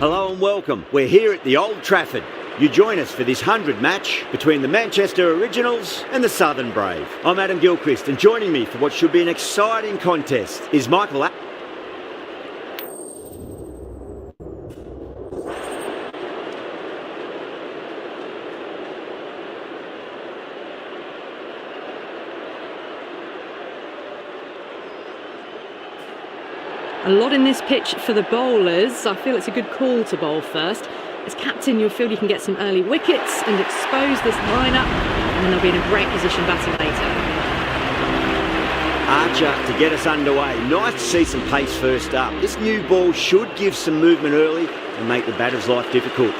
Hello and welcome. We're here at the Old Trafford. You join us for this 100 match between the Manchester Originals and the Southern Brave. I'm Adam Gilchrist, and joining me for what should be an exciting contest is Michael. A lot in this pitch for the bowlers. I feel it's a good call to bowl first. As captain, you'll feel you can get some early wickets and expose this lineup, and then they'll be in a great position batting later. Archer to get us underway. Nice to see some pace first up. This new ball should give some movement early and make the batter's life difficult.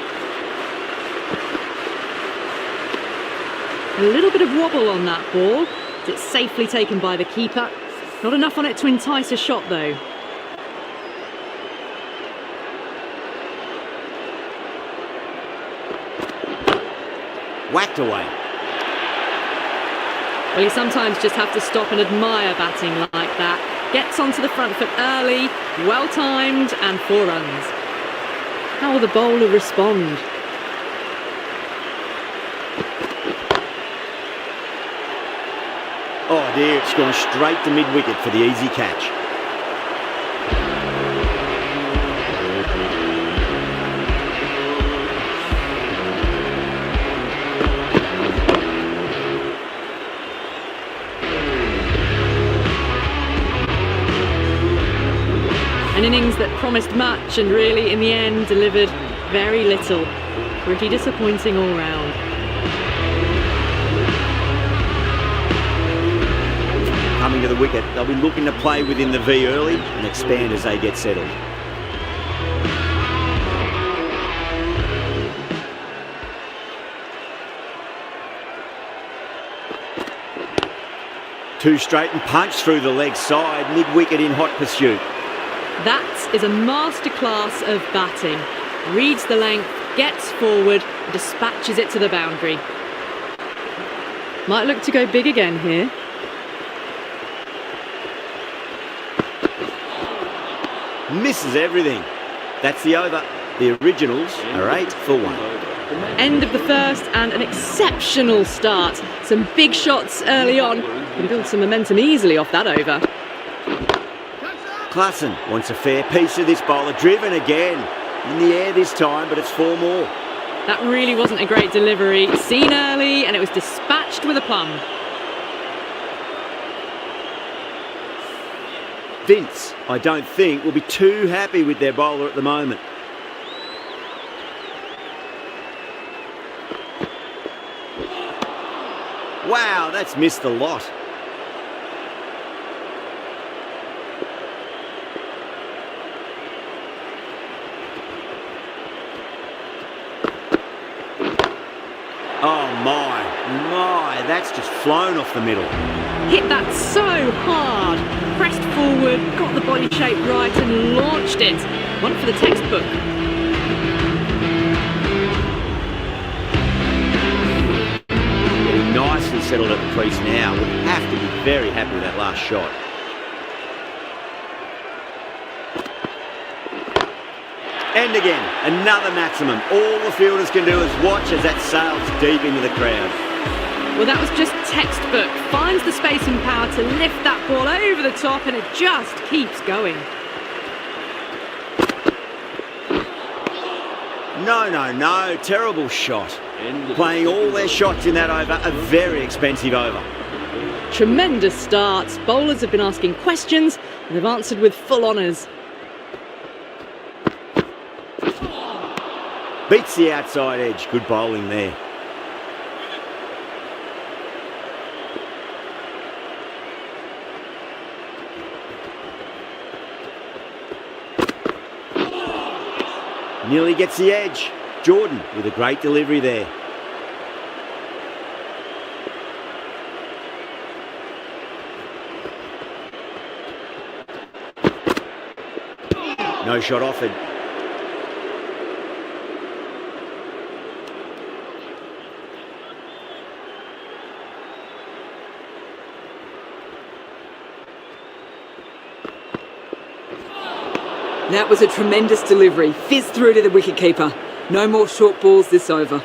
A little bit of wobble on that ball. It's safely taken by the keeper. Not enough on it to entice a shot though. Whacked away. Well, you sometimes just have to stop and admire batting like that. Gets onto the front foot early, well timed, and 4 runs. How will the bowler respond? Oh dear, it's gone straight to mid-wicket for the easy catch. An innings that promised much and really, in the end, delivered very little. Pretty disappointing all round. Coming to the wicket, they'll be looking to play within the V early and expand as they get settled. Two straight and punch through the leg side, mid-wicket in hot pursuit. That is a masterclass of batting. Reads the length, gets forward, and dispatches it to the boundary. Might look to go big again here. Misses everything. That's the over. The Originals are 8 for 1. End of the first and an exceptional start. Some big shots early on. Can build some momentum easily off that over. Klassen wants a fair piece of this bowler. Driven again. In the air this time, but it's 4 more. That really wasn't a great delivery. Seen early, and it was dispatched with aplomb. Vince, I don't think, will be too happy with their bowler at the moment. Wow, that's missed the lot. Oh my, that's just flown off the middle. Hit that so hard. Pressed forward, got the body shape right and launched it. One for the textbook. Getting nicely settled at the crease now. Would have to be very happy with that last shot. And again, another maximum. All the fielders can do is watch as that sails deep into the crowd. Well, that was just textbook. Finds the space and power to lift that ball over the top, and it just keeps going. No. Terrible shot. Playing all their shots in that over, a very expensive over. Tremendous starts. Bowlers have been asking questions, and they've answered with full honours. Beats the outside edge. Good bowling there. Nearly gets the edge. Jordan with a great delivery there. No shot offered. That was a tremendous delivery. Fizzed through to the wicketkeeper. No more short balls this over.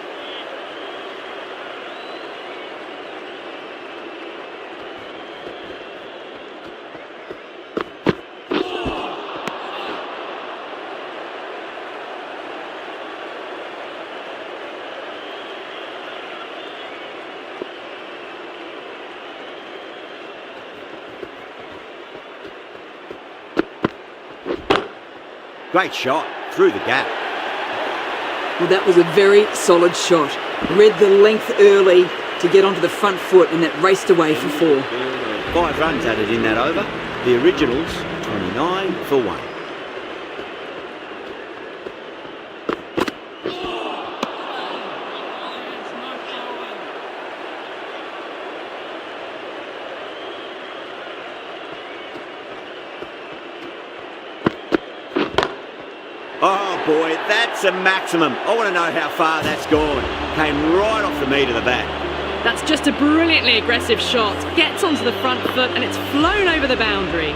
Great shot, through the gap. Well, that was a very solid shot. Read the length early to get onto the front foot, and that raced away for 4. 5 runs added in that over. The Originals, 29 for 1. Oh boy, that's a maximum. I want to know how far that's gone. Came right off the meat of the bat. That's just a brilliantly aggressive shot. Gets onto the front foot and it's flown over the boundary.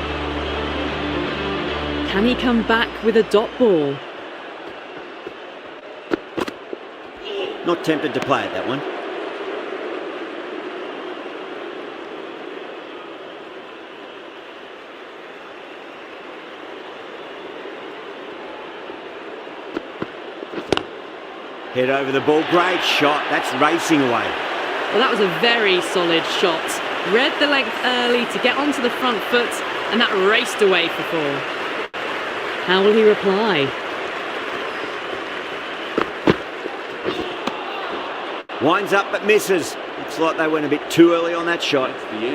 Can he come back with a dot ball? Not tempted to play at that one. Head over the ball, great shot. That's racing away. Well, that was a very solid shot. Read the length early to get onto the front foot, and that raced away for 4. How will he reply? Winds up but misses. Looks like they went a bit too early on that shot.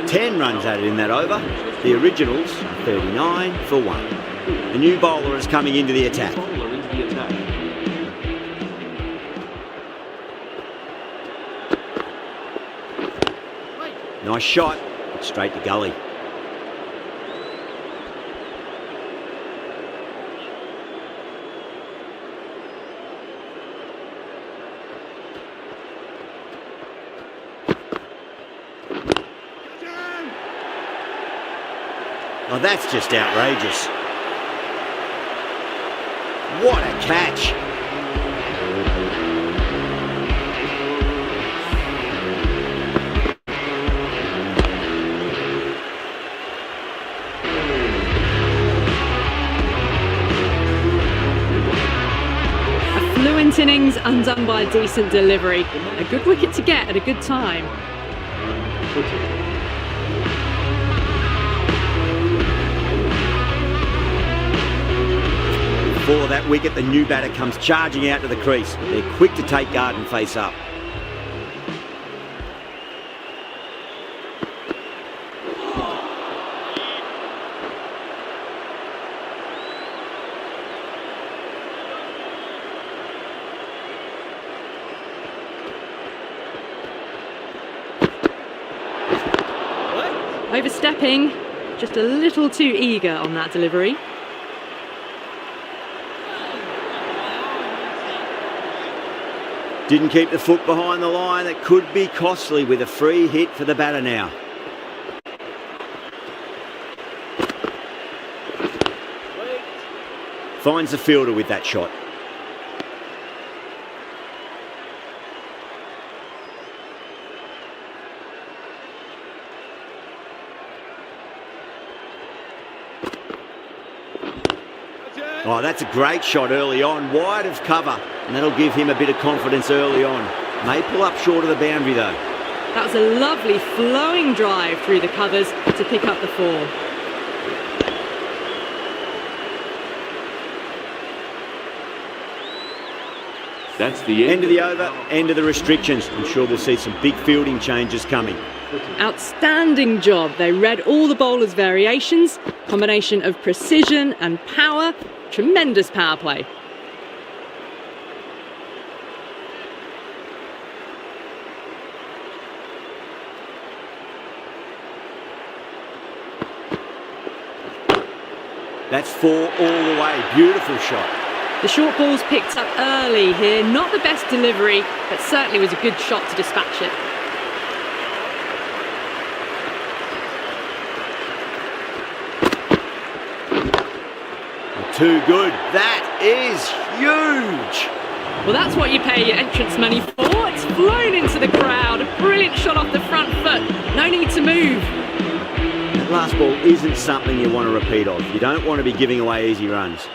10 runs added in that over. The Originals, 39 for 1. The new bowler is coming into the attack. Nice shot, straight to gully. Oh, that's just outrageous. What a catch. Fluent innings undone by a decent delivery. A good wicket to get at a good time. For that wicket, the new batter comes charging out to the crease. They're quick to take guard and face up. Overstepping, just a little too eager on that delivery. Didn't keep the foot behind the line. That could be costly with a free hit for the batter now. Finds the fielder with that shot. Oh, that's a great shot early on, wide of cover, and that'll give him a bit of confidence early on. May pull up short of the boundary though. That was a lovely flowing drive through the covers to pick up the 4. That's the end of the over, end of the restrictions. I'm sure we'll see some big fielding changes coming. Outstanding job. They read all the bowlers' variations, combination of precision and power. Tremendous power play. That's 4 all the way. Beautiful shot. The short ball's picked up early here. Not the best delivery, but certainly was a good shot to dispatch it. too good. That is huge. Well, that's what you pay your entrance money for. It's flown into the crowd. A brilliant shot off the front foot. No need to move. That last ball isn't something you want to repeat of. You don't want to be giving away easy runs.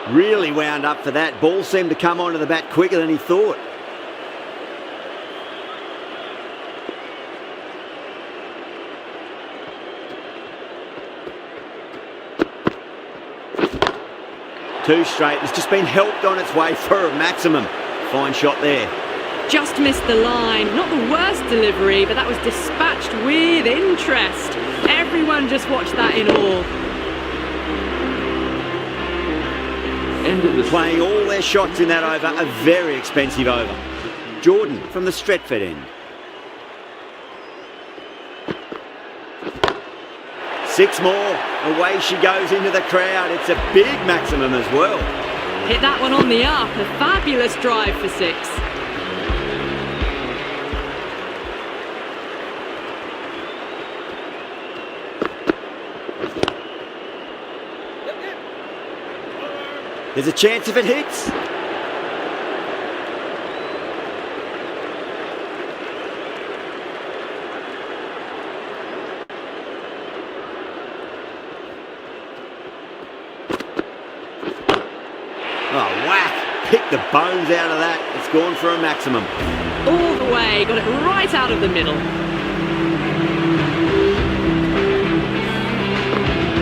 Really wound up for that. Ball seemed to come onto the bat quicker than he thought. Two straight. It's just been helped on its way for a maximum. Fine shot there. Just missed the line. Not the worst delivery, but that was dispatched with interest. Everyone just watched that in awe. Playing all their shots in that over, a very expensive over. Jordan from the Stretford end. 6 more. Away she goes into the crowd. It's a big maximum as well. Hit that one on the up. A fabulous drive for 6. There's a chance if it hits. Oh, whack. Pick the bones out of that. It's gone for a maximum. All the way. Got it right out of the middle.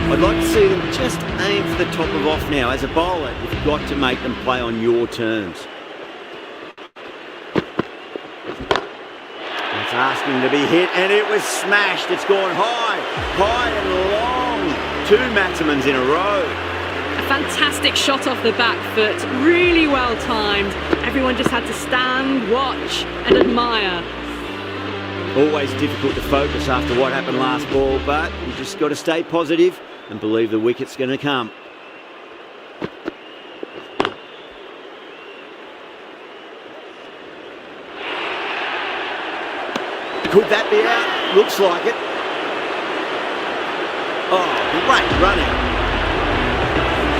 I'd like to see them just aim for the top of off now. As a bowler, you've got to make them play on your terms. It's asking to be hit, and it was smashed. It's gone high, high and long. 2 maximums in a row. A fantastic shot off the back foot. Really well timed. Everyone just had to stand, watch and admire. Always difficult to focus after what happened last ball, but you just got to stay positive and believe the wicket's going to come. Could that be out? Looks like it. Oh, great running.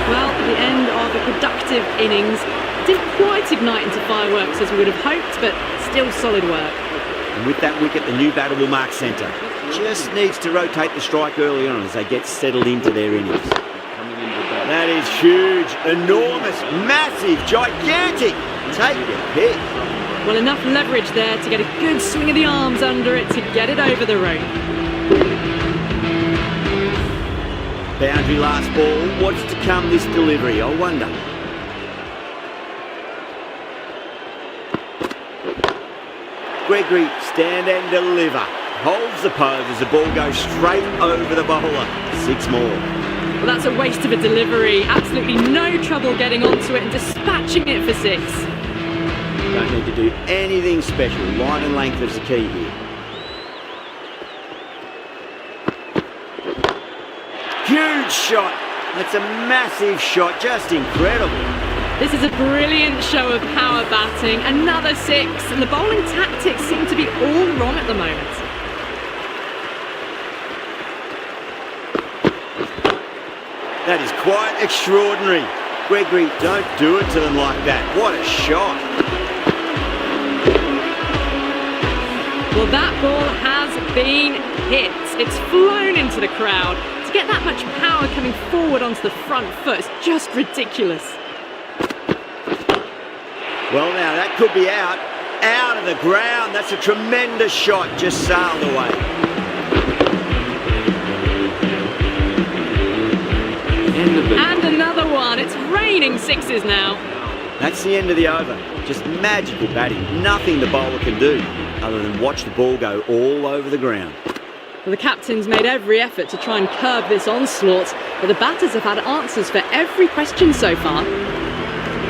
Well, at the end of a productive innings, didn't quite ignite into fireworks as we would have hoped, but still solid work. And with that wicket, the new batter will mark centre. Just needs to rotate the strike early on as they get settled into their innings. That is huge, enormous, massive, gigantic. Take your pick. Well, enough leverage there to get a good swing of the arms under it to get it over the rope. Boundary last ball. What's to come this delivery? I wonder. Gregory, stand and deliver. Holds the pose as the ball goes straight over the bowler. 6 more. Well, that's a waste of a delivery. Absolutely no trouble getting onto it and dispatching it for 6. Don't need to do anything special. Line and length is the key here. Huge shot. That's a massive shot. Just incredible. This is a brilliant show of power batting. Another 6, and the bowling tactics seem to be all wrong at the moment. That is quite extraordinary. Gregory, don't do it to them like that. What a shot. Well, that ball has been hit. It's flown into the crowd. To get that much power coming forward onto the front foot is just ridiculous. Well, now that could be out of the ground. That's a tremendous shot, just sailed away. And another one. It's raining 6s now. That's the end of the over. Just magical batting. Nothing the bowler can do other than watch the ball go all over the ground. Well, the captain's made every effort to try and curb this onslaught, but the batters have had answers for every question so far.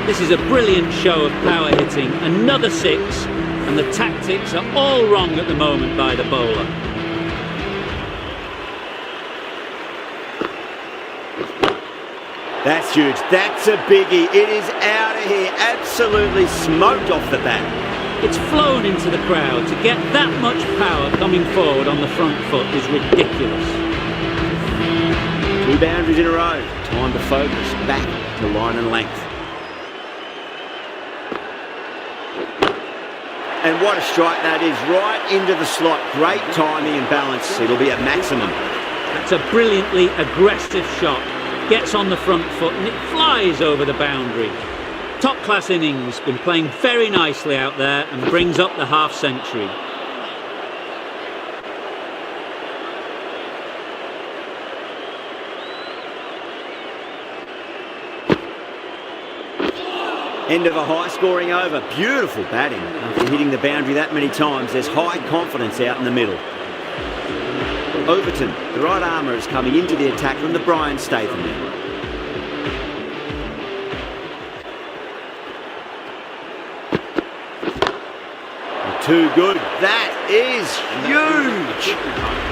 This is a brilliant show of power hitting, another 6, and the tactics are all wrong at the moment by the bowler. That's huge, that's a biggie, it is out of here, absolutely smoked off the bat. It's flown into the crowd. To get that much power coming forward on the front foot is ridiculous. 2 boundaries in a row. Time to focus back to line and length. And what a strike that is, right into the slot. Great timing and balance. It'll be a maximum. That's a brilliantly aggressive shot. Gets on the front foot and it flies over the boundary. Top class innings, been playing very nicely out there and brings up the half century. End of a high-scoring over. Beautiful batting. After hitting the boundary that many times, there's high confidence out in the middle. Overton, the right armour, is coming into the attack from the Brian Statham now. Too good. That is huge.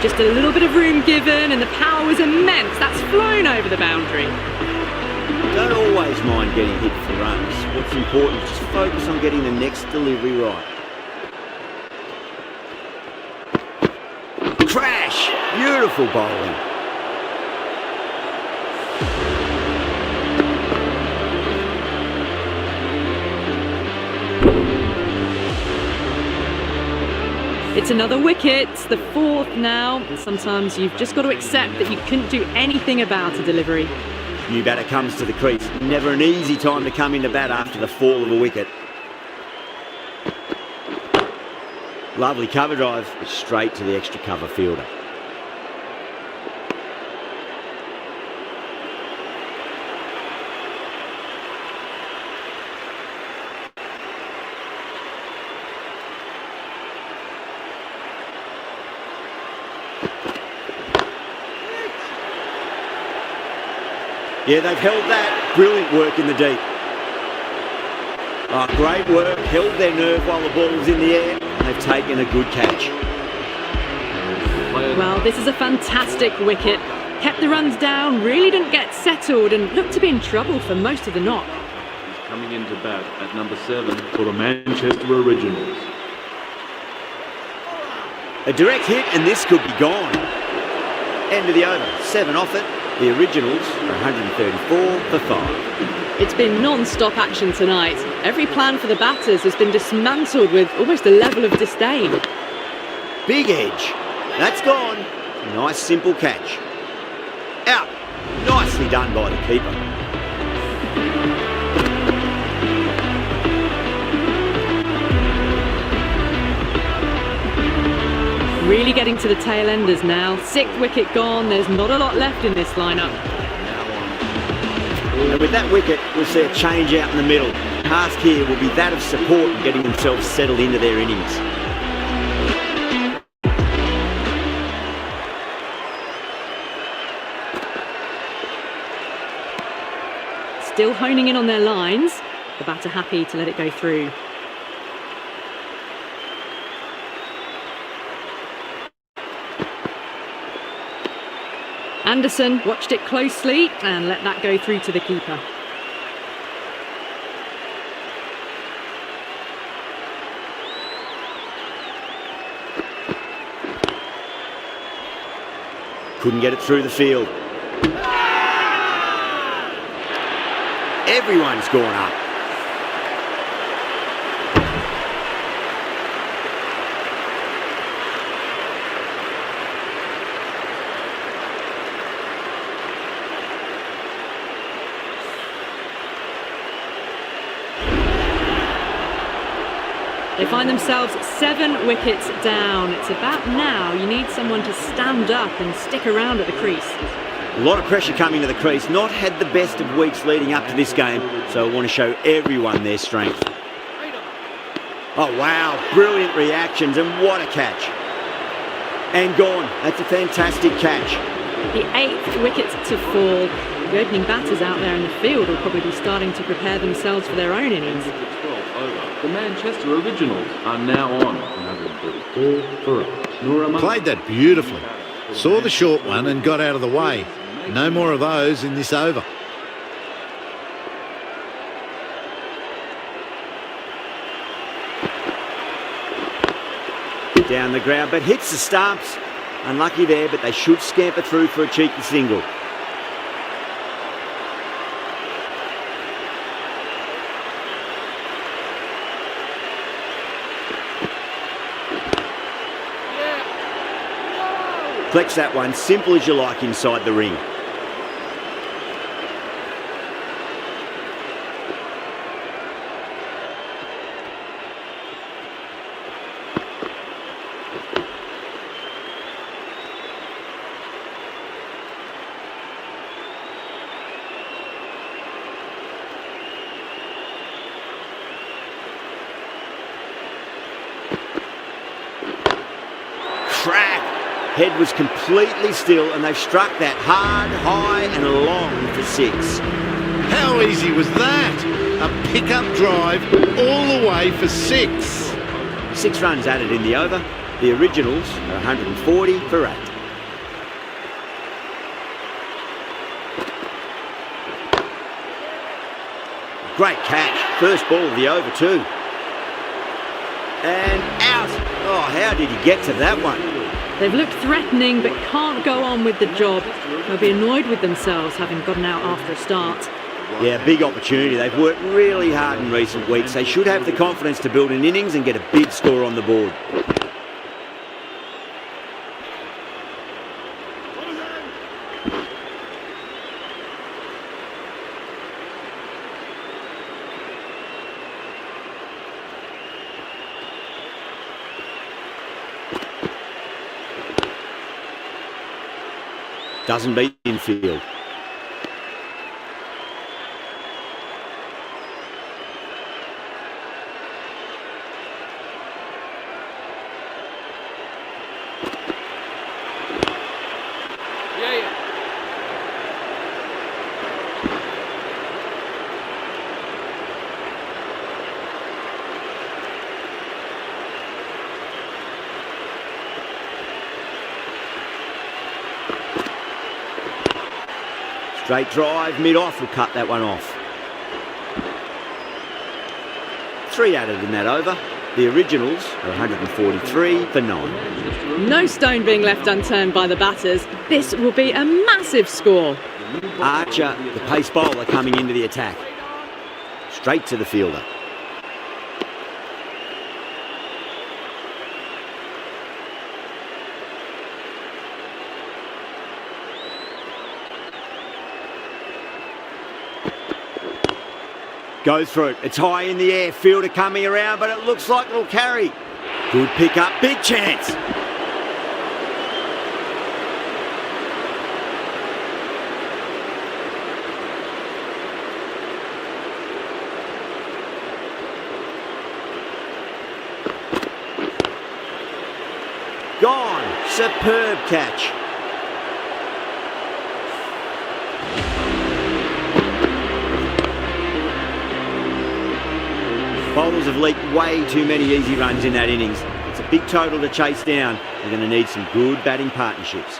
Just a little bit of room given and the power was immense. That's flown over the boundary. Don't always mind getting hit for runs. What's important is just focus on getting the next delivery right. Crash! Beautiful bowling. It's another wicket, it's the 4th now. Sometimes you've just got to accept that you couldn't do anything about a delivery. New batter comes to the crease. Never an easy time to come into bat after the fall of a wicket. Lovely cover drive, but straight to the extra cover fielder. Yeah, they've held that. Brilliant work in the deep. Oh, great work. Held their nerve while the ball was in the air. And they've taken a good catch. Well, this is a fantastic wicket. Kept the runs down, really didn't get settled and looked to be in trouble for most of the knock. He's coming into bat at number 7 for the Manchester Originals. A direct hit and this could be gone. End of the over. 7 off it. The Originals are 134 for 5. It's been non-stop action tonight. Every plan for the batters has been dismantled with almost a level of disdain. Big edge. That's gone. Nice simple catch. Out. Nicely done by the keeper. Really getting to the tail enders now. 6th wicket gone. There's not a lot left in this lineup. And with that wicket, we'll see a change out in the middle. The task here will be that of support and getting themselves settled into their innings. Still honing in on their lines. The batter happy to let it go through. Anderson watched it closely and let that go through to the keeper. Couldn't get it through the field. Everyone's gone up. They find themselves 7 wickets down. It's about now you need someone to stand up and stick around at the crease. A lot of pressure coming to the crease. Not had the best of weeks leading up to this game, so I want to show everyone their strength. Oh wow, brilliant reactions and what a catch. And gone. That's a fantastic catch. The 8th wicket to fall. The opening batters out there in the field will probably be starting to prepare themselves for their own innings. The Manchester Originals are now on 134 for 8. Played that beautifully. Saw the short one and got out of the way. No more of those in this over. Down the ground, but hits the stumps. Unlucky there, but they should scamper through for a cheeky single. Deflects that one, simple as you like, inside the ring. Crack! Head was completely still and they've struck that hard, high and long for 6. How easy was that? A pickup drive all the way for 6. 6 runs added in the over. The Originals are 140 for 8. Great catch. First ball of the over too. And out. Oh, how did he get to that one? They've looked threatening but can't go on with the job. They'll be annoyed with themselves having gotten out after a start. Yeah, big opportunity. They've worked really hard in recent weeks. They should have the confidence to build an innings and get a big score on the board. Doesn't beat infield. Straight drive, mid-off will cut that one off. 3 added in that over. The Originals are 143 for 9. No stone being left unturned by the batters. This will be a massive score. Archer, the pace bowler, coming into the attack. Straight to the fielder. Goes through it. It's high in the air. Fielder coming around, but it looks like it'll carry. Good pick up. Big chance. Gone. Superb catch. Bowlers have leaked way too many easy runs in that innings. It's a big total to chase down. They're going to need some good batting partnerships.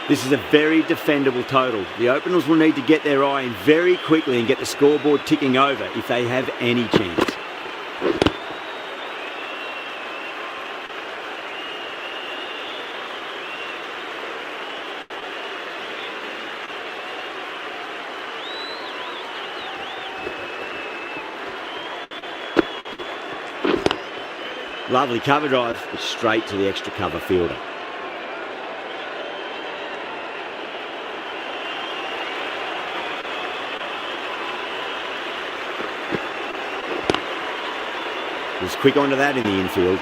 This is a very defendable total. The openers will need to get their eye in very quickly and get the scoreboard ticking over if they have any chance. Lovely cover drive, but straight to the extra cover fielder. Was quick onto that in the infield.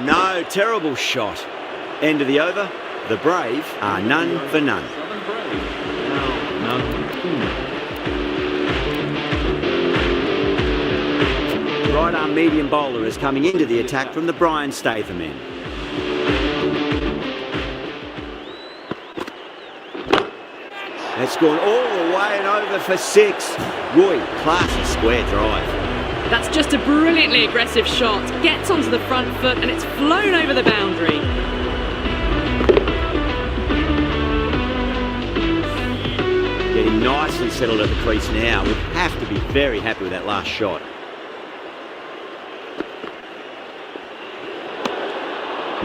No, terrible shot. End of the over. The Brave are none for none. Right arm medium bowler is coming into the attack from the Brian Statham end. That's gone all the way and over for 6. Roy, classy square drive. That's just a brilliantly aggressive shot. Gets onto the front foot and it's flown over the boundary. Getting nicely settled at the crease now. Would have to be very happy with that last shot.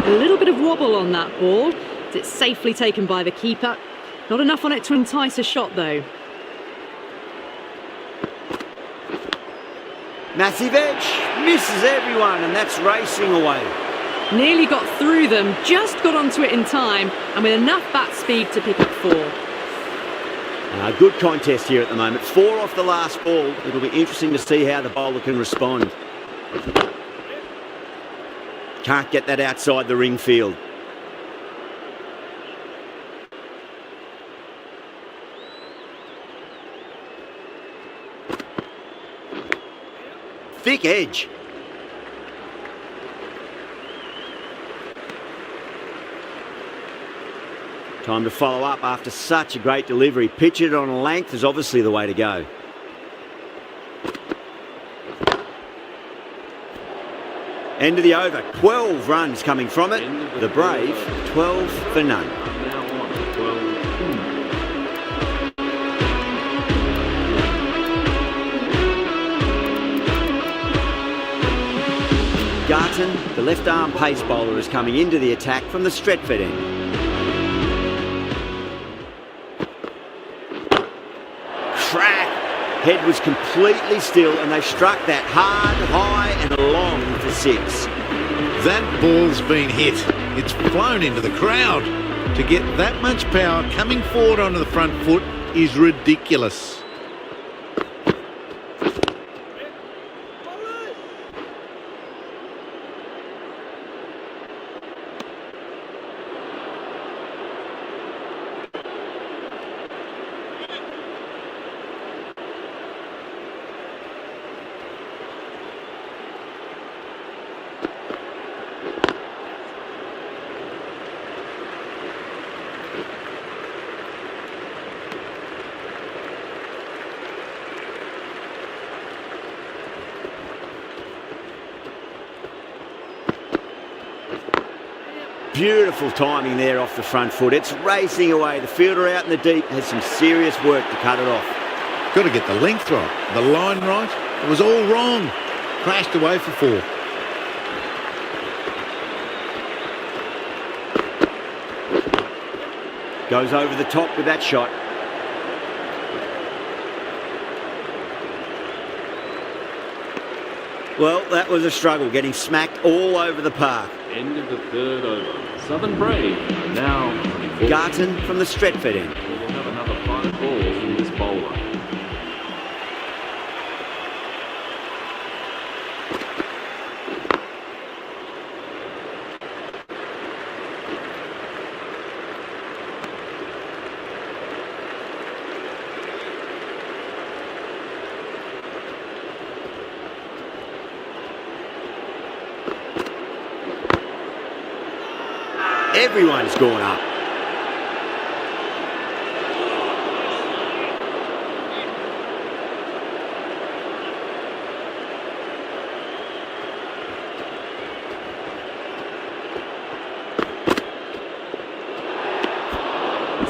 A little bit of wobble on that ball. It's safely taken by the keeper. Not enough on it to entice a shot though. Massive edge, misses everyone, and that's racing away. Nearly got through them, just got onto it in time, and with enough bat speed to pick up 4. Good contest here at the moment. 4 off the last ball. It'll be interesting to see how the bowler can respond. Can't get that outside the ring field. Thick edge. Time to follow up after such a great delivery. Pitch it on a length is obviously the way to go. End of the over. 12 runs coming from it. The Brave, 12 for none. Now on 12-2. Garton, the left-arm pace bowler, is coming into the attack from the Stretford end. Crack! Head was completely still and they struck that hard, high and long for 6. That ball's been hit. It's flown into the crowd. To get that much power coming forward onto the front foot is ridiculous. Beautiful timing there off the front foot. It's racing away. The fielder out in the deep has some serious work to cut it off. Got to get the length right, the line right. It was all wrong. Crashed away for 4. Goes over the top with that shot. Well, that was a struggle, getting smacked all over the park. End of the 3rd over. Southern Brave now 24. Garton from the Stretford end. We'll have another 5 balls from this bowler. Everyone's gone up.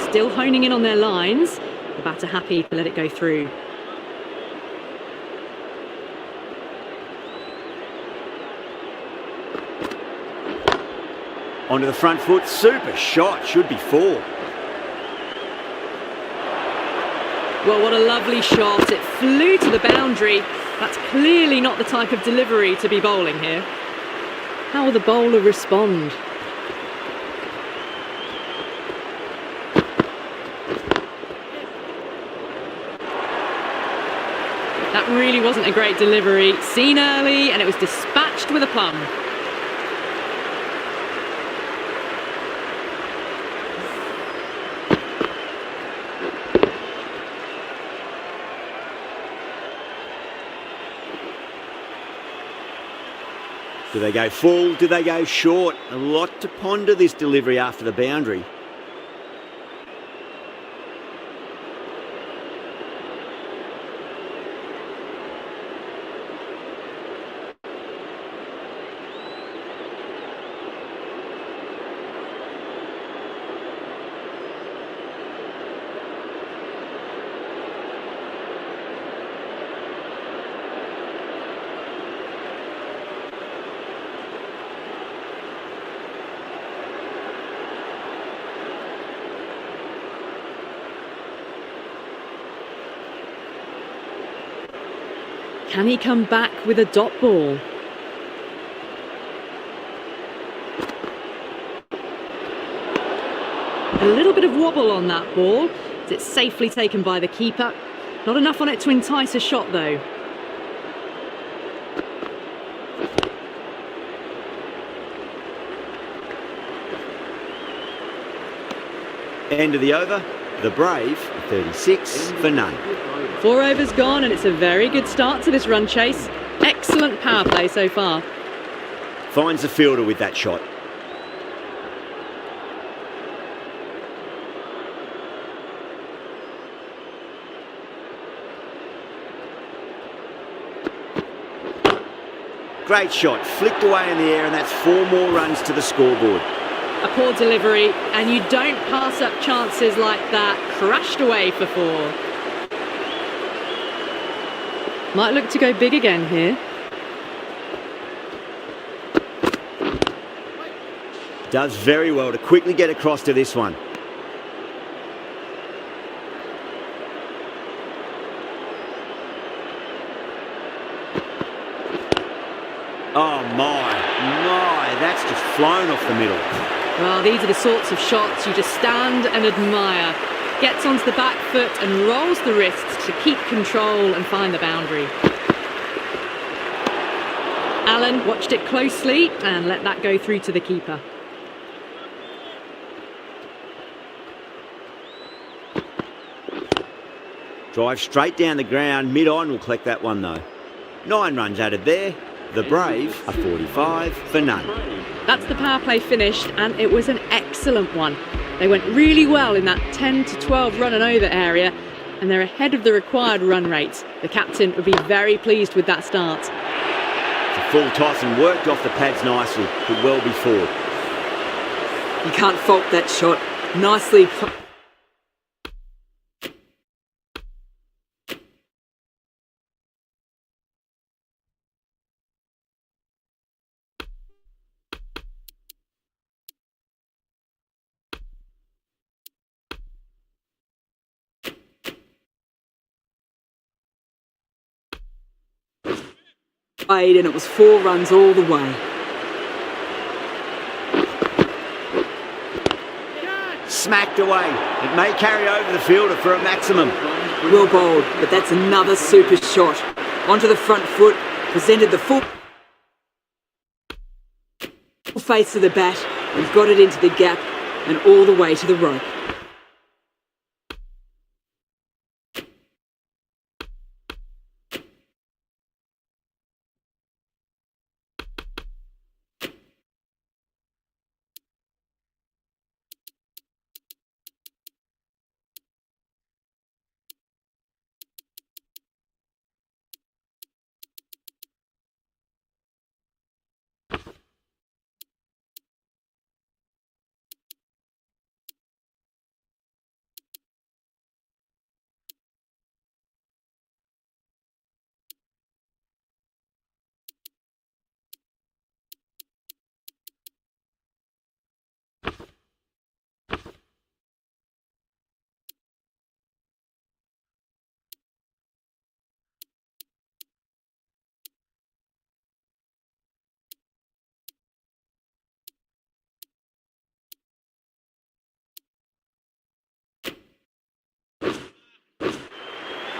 Still honing in on their lines. The batter happy to let it go through. Onto the front foot, super shot, should be 4. Well, what a lovely shot. It flew to the boundary. That's clearly not the type of delivery to be bowling here. How will the bowler respond? That really wasn't a great delivery. Seen early and it was dispatched with a plum. Do they go full? Do they go short? A lot to ponder this delivery after the boundary. Can he come back with a dot ball? A little bit of wobble on that ball. It's safely taken by the keeper. Not enough on it to entice a shot though. End of the over. The Brave, 36 for none. 4 overs gone, and it's a very good start to this run chase. Excellent power play so far. Finds the fielder with that shot. Great shot, flicked away in the air, and that's 4 more runs to the scoreboard. A poor delivery, and you don't pass up chances like that. Crashed away for 4. Might look to go big again here. Does very well to quickly get across to this one. Oh my, that's just flown off the middle. Well, these are the sorts of shots you just stand and admire. Gets onto the back foot and rolls the wrists to keep control and find the boundary. Allen watched it closely and let that go through to the keeper. Drive straight down the ground, mid-on will collect that one though. 9 runs added there. The Brave are 45 for none. That's the power play finished, and it was an excellent one. They went really well in that 10 to 12 run and over area, and they're ahead of the required run rate. The captain would be very pleased with that start. It's a full toss and worked off the pads nicely, could well be 4. You can't fault that shot. Nicely. And it was 4 runs all the way. Smacked away. It may carry over the fielder for a maximum. Well bowled, but that's another super shot. Onto the front foot, presented the full face of the bat and got it into the gap and all the way to the rope.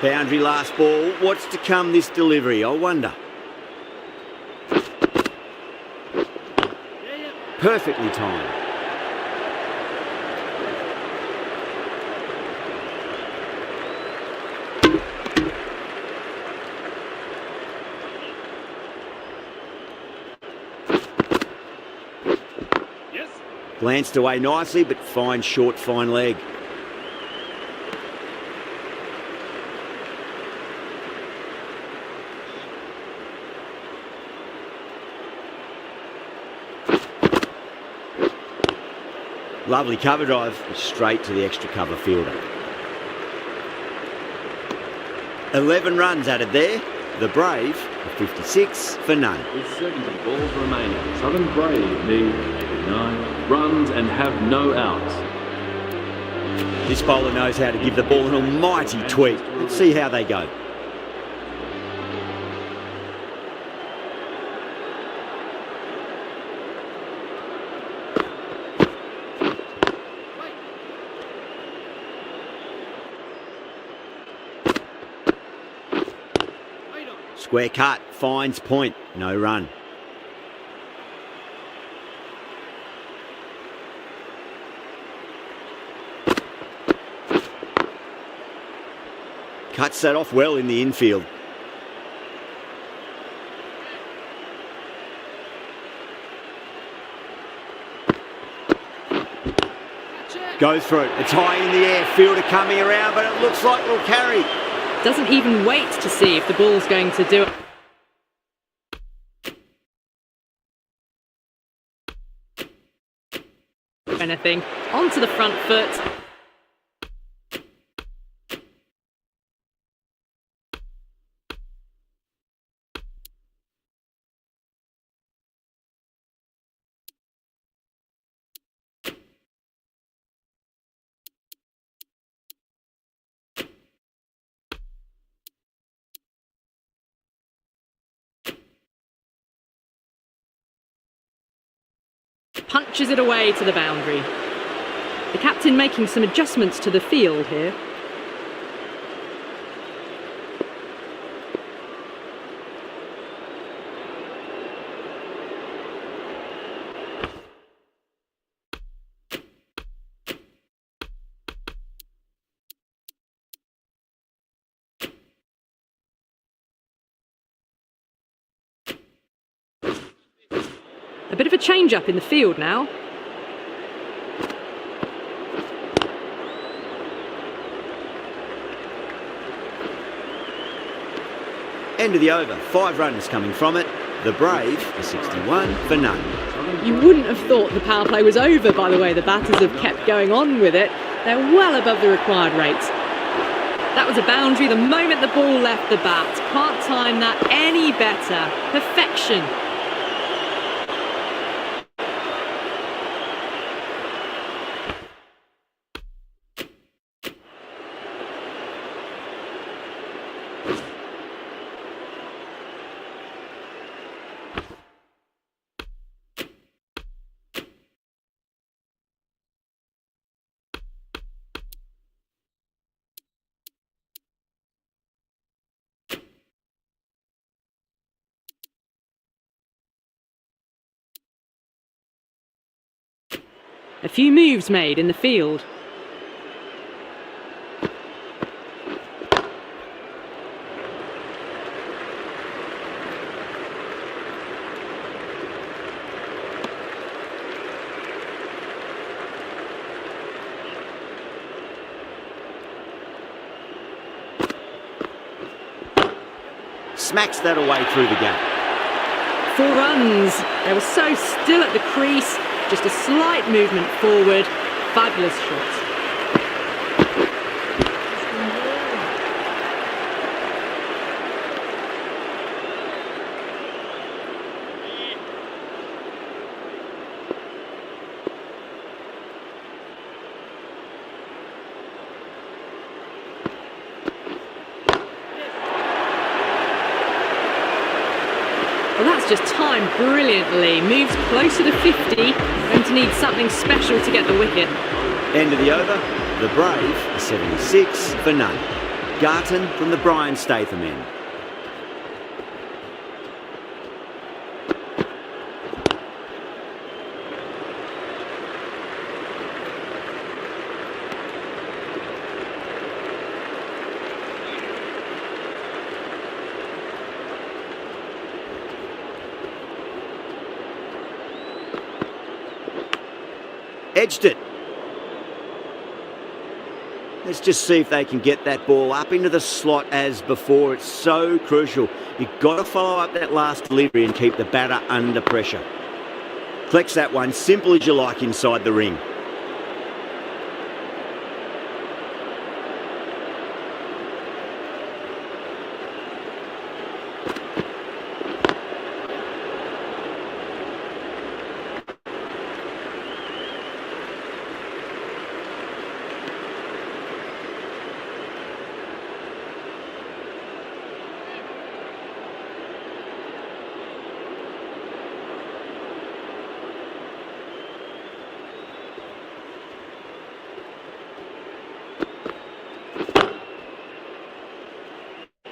Boundary last ball. What's to come this delivery, I wonder? Perfectly timed. Glanced away nicely, but fine short, fine leg. Lovely cover drive, straight to the extra cover fielder. 11 runs added there. The Brave are 56 for none. With 70 balls remaining, Southern Brave need 89 runs and have no outs. This bowler knows how to give the ball an almighty tweak. Let's see how they go. Square cut, finds point, no run. Cuts that off well in the infield. Goes for it. It's high in the air. Fielder coming around, but it looks like it'll carry. Doesn't even wait to see if the ball's going to do anything. Onto the front foot. Punches it away to the boundary. The captain making some adjustments to the field here. A bit of a change up in the field now. End of the over, 5 runs coming from it. The Brave are 61 for none. You wouldn't have thought the power play was over by the way the batters have kept going on with it. They're well above the required rates. That was a boundary the moment the ball left the bat. Can't time that any better. Perfection. A few moves made in the field. Smacks that away through the gap. 4 runs. They were so still at the crease. Just a slight movement forward. Fabulous shot. Well, that's just timed brilliantly. Moves closer to 50. Going to need something special to get the wicket. End of the over. The Brave are 76 for none. Garton from the Brian Statham end. Edged it. Let's just see if they can get that ball up into the slot as before. It's so crucial. You've got to follow up that last delivery and keep the batter under pressure. Collects that one, simple as you like inside the ring.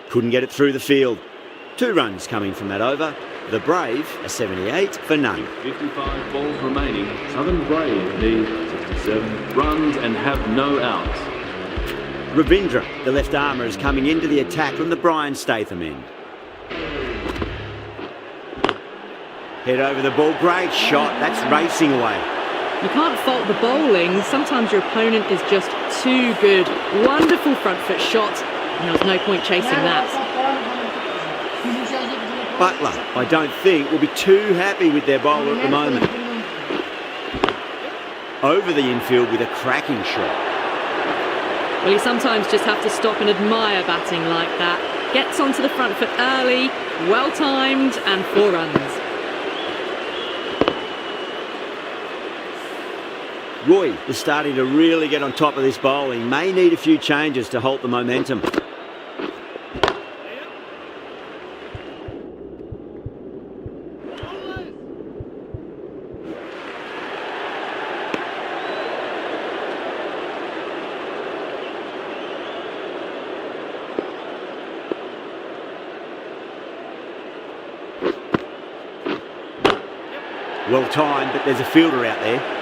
Couldn't get it through the field. 2 runs coming from that over. The Brave are 78 for none. 55 balls remaining. Southern Brave need 67 runs and have no outs. Ravindra, the left armour, is coming into the attack from the Brian Statham end. Head over the ball, great shot, that's racing away. You can't fault the bowling. Sometimes your opponent is just too good. Wonderful front foot shot, and there was no point chasing that. Butler, I don't think, will be too happy with their bowler at the moment. Over the infield with a cracking shot. Well, you sometimes just have to stop and admire batting like that. Gets onto the front foot early, well timed, and 4 runs. Roy is starting to really get on top of this bowling. May need a few changes to halt the momentum. Well timed, but there's a fielder out there.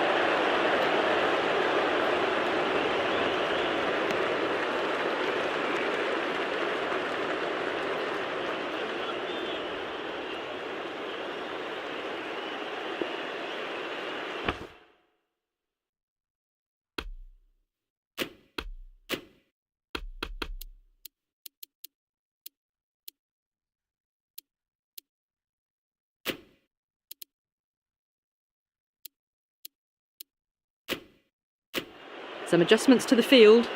Some adjustments to the field.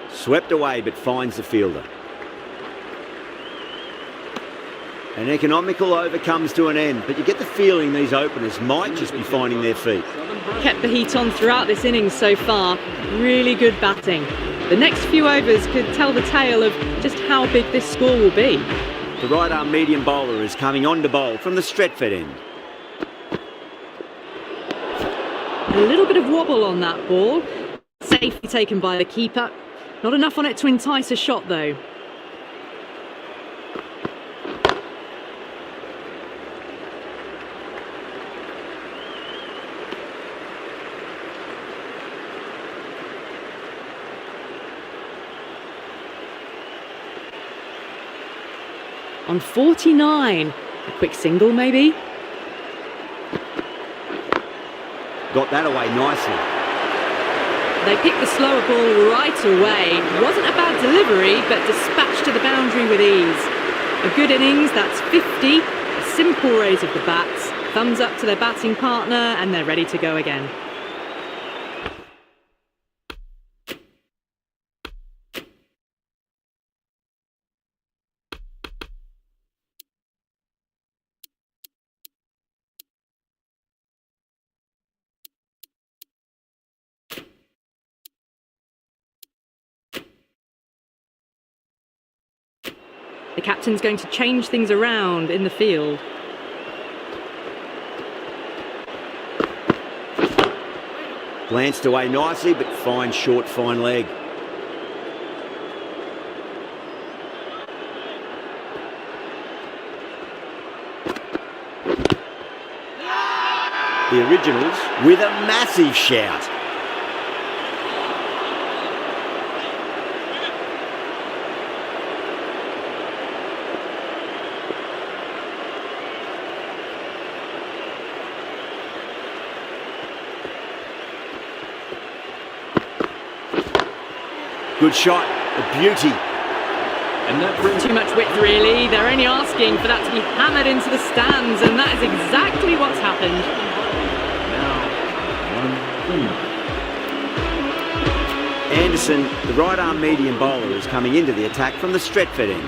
Swept away but finds the fielder. An economical over comes to an end, but you get the feeling these openers might just be finding their feet. Kept the heat on throughout this innings so far. Really good batting. The next few overs could tell the tale of just how big this score will be. The right arm medium bowler is coming on to bowl from the Stretford end. A little bit of wobble on that ball. Safely taken by the keeper. Not enough on it to entice a shot though. On 49. A quick single maybe. Got that away nicely. They picked the slower ball right away. Wasn't a bad delivery, but dispatched to the boundary with ease. A good innings, that's 50. A simple raise of the bats. Thumbs up to their batting partner, and they're ready to go again. The captain's going to change things around in the field. Glanced away nicely, but fine short, fine leg. The Originals with a massive shout. Good shot, a beauty. And that brings Too much width really. They're only asking for that to be hammered into the stands, and that is exactly what's happened. now 1 Anderson, the right arm medium bowler, is coming into the attack from the Stretford end.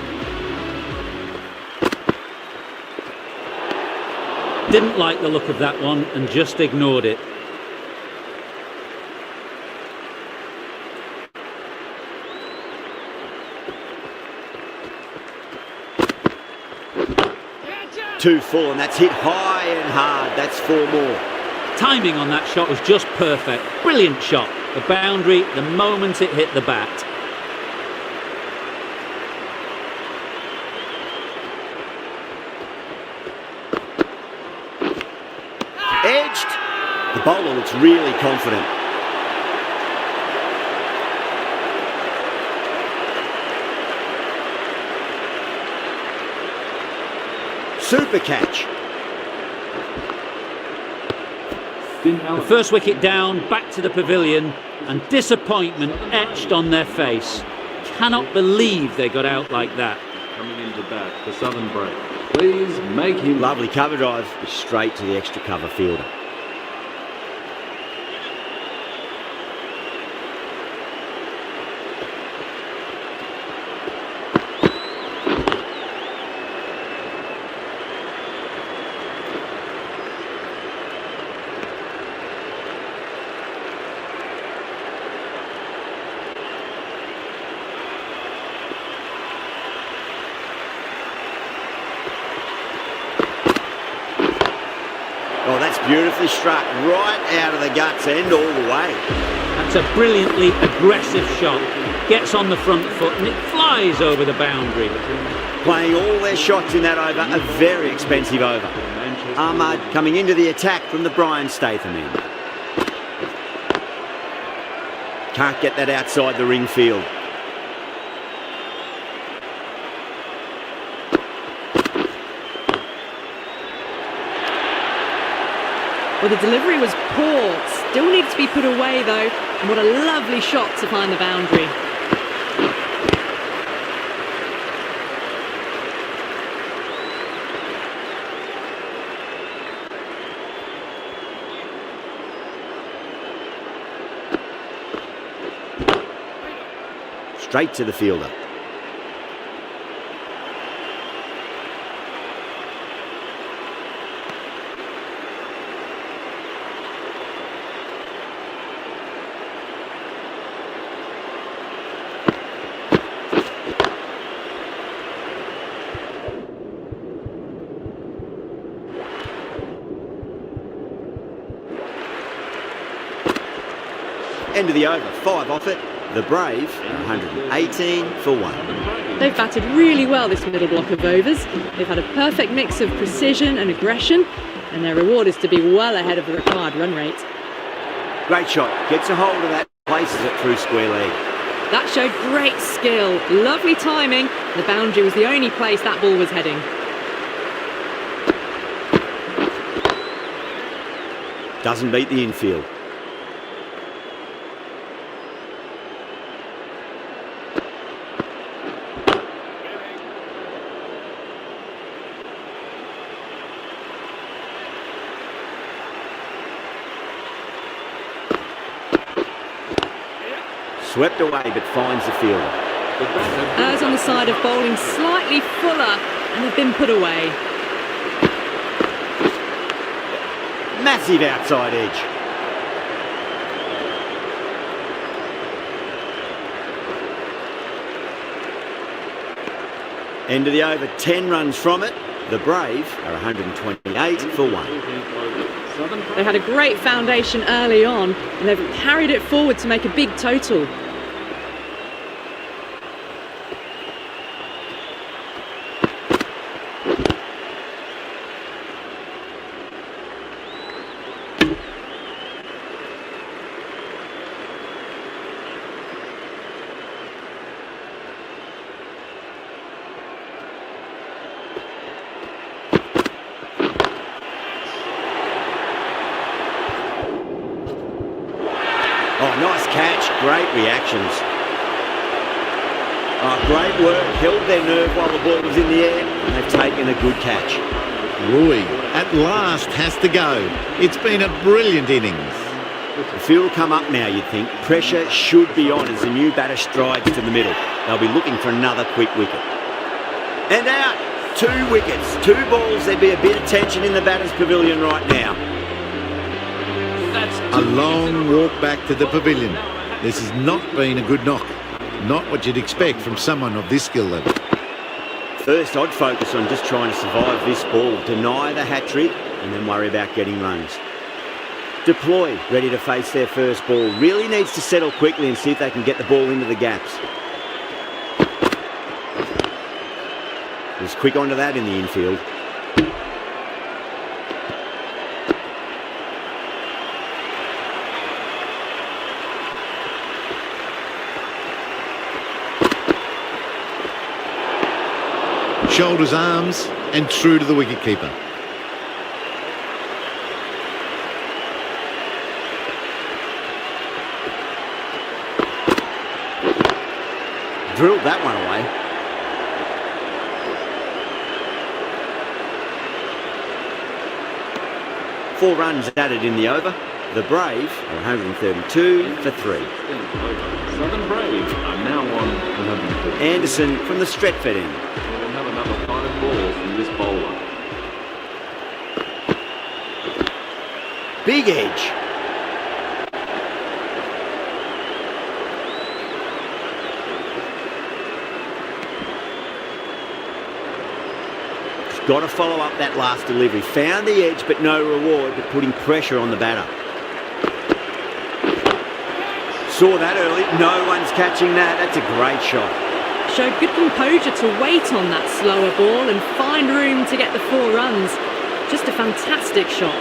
Didn't like the look of that one and just ignored it. Too full, and that's hit high and hard. That's 4 more. timing on that shot was just perfect. Brilliant shot. The boundary the moment it hit the bat. Edged. The bowler looks really confident. Super catch. The first wicket down, back to the pavilion, and disappointment etched on their face. Cannot believe they got out like that. Coming into bat for Southern Brave. Please make him... Lovely cover drive, straight to the extra cover fielder. Oh, that's beautifully struck, right out of the guts end all the way. That's a brilliantly aggressive shot. Gets on the front foot and it flies over the boundary. Playing all their shots in that over, a very expensive over. Ahmad coming into the attack from the Brian Statham end. Can't get that outside the ring field. Well, the delivery was poor. Still needs to be put away, though. And what a lovely shot to find the boundary. Straight to the fielder. End of the over, 5 off it. The Brave, 118 for 1. They've batted really well this middle block of overs. They've had a perfect mix of precision and aggression, and their reward is to be well ahead of the required run rate. Great shot, gets a hold of that, places it through square leg. That showed great skill, lovely timing. The boundary was the only place that ball was heading. Doesn't beat the infield. Swept away but finds the fielder. As on the side of bowling slightly fuller and have been put away. Massive outside edge. End of the over, 10 runs from it. The Brave are 128 for 1. They had a great foundation early on and they've carried it forward to make a big total. Oh, nice catch, great reactions. Oh, great work, held their nerve while the ball was in the air, and they've taken a good catch. Rui, at last, has to go. It's been a brilliant innings. The field will come up now, you'd think. Pressure should be on as the new batter strides to the middle. They'll be looking for another quick wicket. And out, 2 wickets, 2 balls. There'd be a bit of tension in the batter's pavilion right now. A long walk back to the pavilion. This has not been a good knock. Not what you'd expect from someone of this skill level. First, I'd focus on just trying to survive this ball, deny the hat-trick, and then worry about getting runs. Deploy, ready to face their first ball. Really needs to settle quickly and see if they can get the ball into the gaps. Was quick onto that in the infield. Shoulders, arms, and true to the wicketkeeper. Drilled that one away. Four runs added in the over. The Brave are 132 for 3. Southern Brave are now on 130. Anderson from the Stretford end. We'll have another 5 balls from this bowler. Big edge. Got to follow up that last delivery. Found the edge, but no reward, but putting pressure on the batter. Saw that early. No one's catching that. That's a great shot. Showed good composure to wait on that slower ball and find room to get the 4 runs. Just a fantastic shot.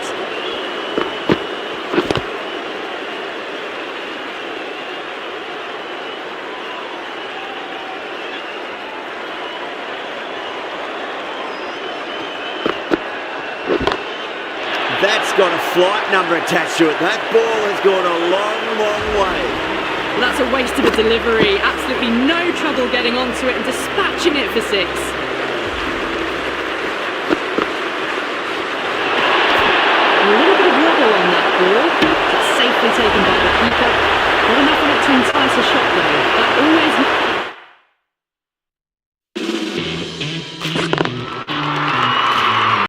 That's got a flight number attached to it. That ball has gone a long, long way. Well, that's a waste of a delivery. Absolutely no trouble getting onto it and dispatching it for 6. A little bit of wobble on that ball, but safely taken by the keeper. Not enough on it to entice a shot though. That always